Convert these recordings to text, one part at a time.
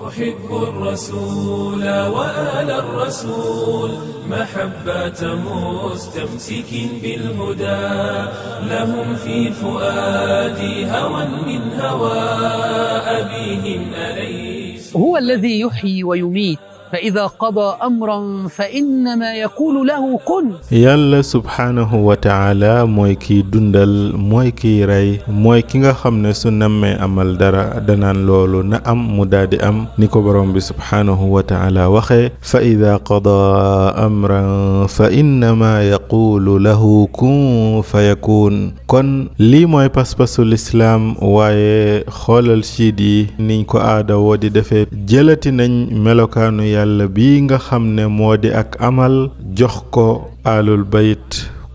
أحب الرسول وآل الرسول محبة مستمسك بالهدى لهم في فؤادي هوى من هوى أبيهم أليس هو الذي يحيي ويميت فإذا قضى أمرا فإنما يقول له كن. يالله سبحانه وتعالى موي كي دوندال موي كي راي موي كيغا خامne su namme amal dara danan lolu na am mu dadi am niko borom bi subhanahu wa ta'ala waxe fa idha qada amran fa innama yaqulu lahu kun fayakun. kon li moy paspasu l'islam waye xolal sidi niñ ko aada wodi defé jelati nañ melokanu yàlla bi nga xamne modi ak amal jox ko alul bayt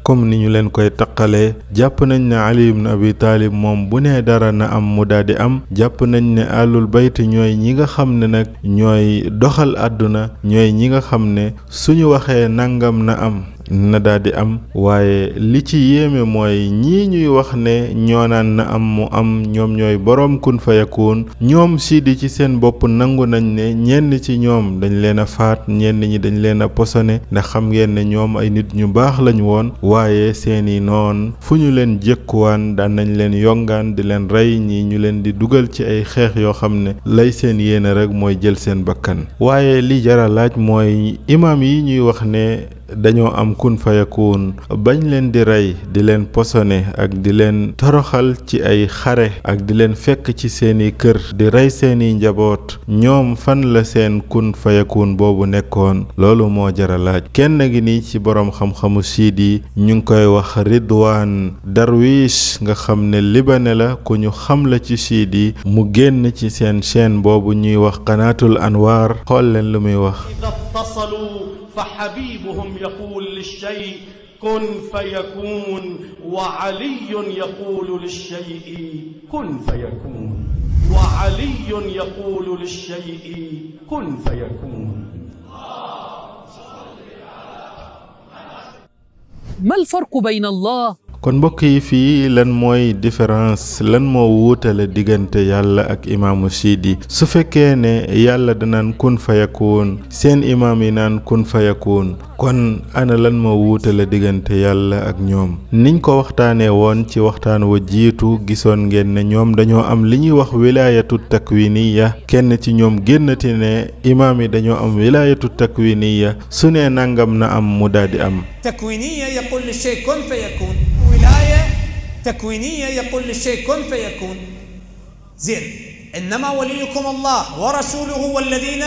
comme ni ñu leen koy taqale jàpp nañ ne Ali ibn Abi Talib moom bu nee dara na am mu daldi am jàpp nañ ne alul bayt ñooy ñi nga xam ne nag ñooy doxal àdduna ñooy ñi nga xam ne suñu waxee nangam na am na daldi am waaye li ci yéeme mooy ñii ñuy wax ne ñoo naan na am mu am ñoom ñooy boroom kun fayakun ñoom sidi ci seen bopp nangu nañ ne ñenn ci ñoom dañ leen a faat ñenn ñi dañ leen a posone ndax xam ngeen ne ñoom ay nit ñu baax lañ woon waaye seeni noon fu ñu leen jëkkuwaan daan nañ leen yongaan di leen rey ñi ñu leen di dugal ci ay xeex yoo xam ne lay seen yéene rek mooy jël seen bakkan waaye li jara laaj mooy imam yi ñuy wax ne dañoo am kun fayakun bañ leen di rey di leen posone ak di leen toroxal ci ay xare ak di leen fekk ci seeni kër di rey seeni njaboot ñoom fan la seen kun fayakun boobu nekkoon loolu moo jara laaj kenn gi ni ci boroom xam-xamu siidi ñu ngi koy wax Ridwaan Darwish nga xam ne libane la ku ñu xam la ci siidi mu génn ci seen chaîne boobu ñuy wax Qanaatul Anwaar xool leen lu muy wax فحبيبهم يقول للشيء كن فيكون وعلي يقول للشيء كن فيكون وعلي يقول للشيء كن فيكون. ما الفرق بين الله kon mbokk yi fii lan mooy différence lan moo wuutale diggante yàlla ak imaamu siidi su fekkee ne yàlla danaan kun fayakun seen imaam yi naan kun fayakun kon ana lan moo wuutale diggante yàlla ak ñoom niñ ko waxtaanee woon ci waxtaan wa jiitu gisoon ngeen ne ñoom dañoo am li ñuy wax wilaayatu takwiniya kenn ci ñoom génnati ne imaam yi dañoo am wilaayatu takwiniya su ne nangam na am mu daldi am تكوينية يقول للشيء كن فيكون ولاية تكوينية يقول للشيء كن فيكون زين إنما وليكم الله ورسوله والذين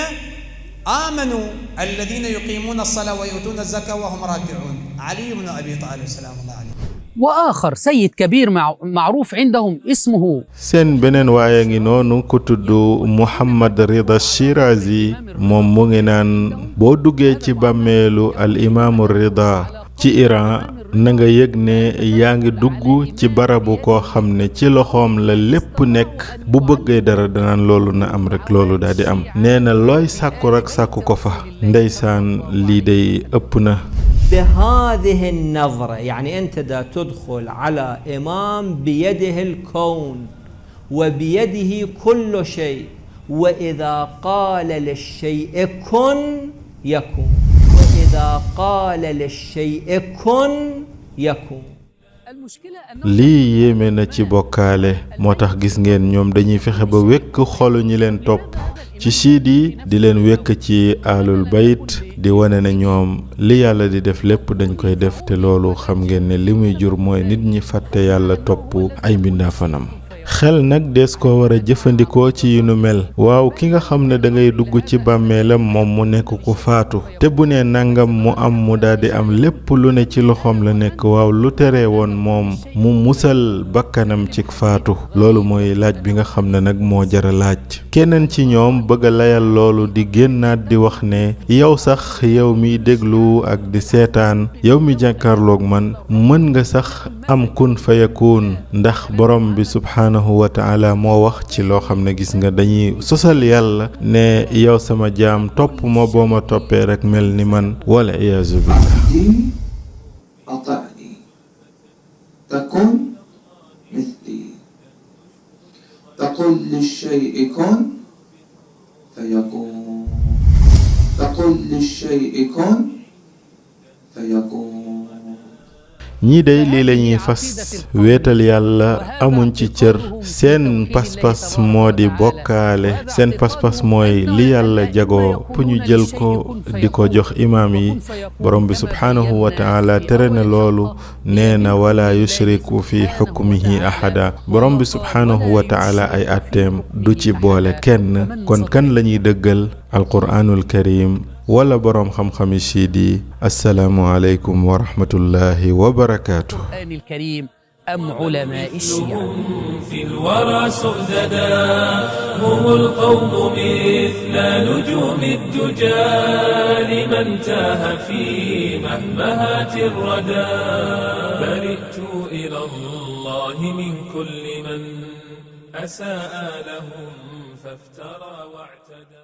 آمنوا الذين يقيمون الصلاة ويؤتون الزكاة وهم راكعون علي بن أبي طالب سلام الله عليه وآخر سيد كبير معروف عندهم اسمه سن بنن وايغي نونو ku tuddu Muhammad Rida Shirazi mom mo ngi nan bo duggé ci bàmmeelu al imam Rida ci Iran na nga yëg ne yaa ngi dugg ci barabu koo xam ne ci loxoom la lépp nekk bu bëggee dara danaan loolu na am rek loolu daal di am nee na looy sàkku rek sàkku ko fa ndeysaan lii day ëpp na بهذه النظرة يعني أنت دا تدخل على إمام بيده الكون وبيده كل شيء وإذا قال للشيء كن يكون وإذا قال للشيء كن يكون lii yéeme na ci bokkaale moo tax gis ngeen ñoom dañuy fexe ba wekk xolu ñi leen topp ci siidi di leen wekk ci alul bayt di wane ne ñoom li yàlla di def lépp dañ koy def te loolu xam ngeen ne li muy jur mooy nit ñi fàtte yàlla topp ay mbindaafanam xel nag des ko war a jëfandikoo ci yu nu mel waaw ki nga xam ne da ngay dugg ci bàmmeelam moom mu nekk ku faatu te bu ne nangam mu am mu daldi am lépp lu ne ci loxoom la nekk waaw lu tere woon moom mu musal bakkanam ci faatu loolu mooy laaj bi nga xam ne nag moo jara laaj keneen ci ñoom bëgg a layal loolu di génnaat di wax ne yow sax yow mi déglu ak di seetaan yow mi jàkkaarloog man mën nga sax am kun fayakun ndax borom bi subhanahu wa ta'ala moo wax ci loo xam ne gis nga dañuy sosal yàlla ne yow sama jaam topp ma boo ma toppee rek mel ni man wala iyaazu billah ata'ni takun mithli taqul lish-shay'i kun فيكون تقول للشيء كن فيكون ñii day lii la ñuy fas wéetal yàlla amuñ ci cër seen pas-pas moo di bokkaale seen pas-pas mooy li yàlla jagoo pour ñu jël ko di ko jox imaam yi borom bi subhaanahu wa taala tere na loolu nee na wala yushriku fi xukmihi ahada borom bi subhaanahu wa taala ay atteem du ci boole kenn kon kan la ñuy dëggal alquraanul karim wala borom xam-xami siidi assalaamu aleykum wa rahmatullahi wa barakaatuh الكريم أم علماء الشيعة في الورى سؤددا هم القوم مثل نجوم الدجى لمن تاه في مهمهات الردى برئت إلى الله من كل من أساء لهم فافترى واعتدى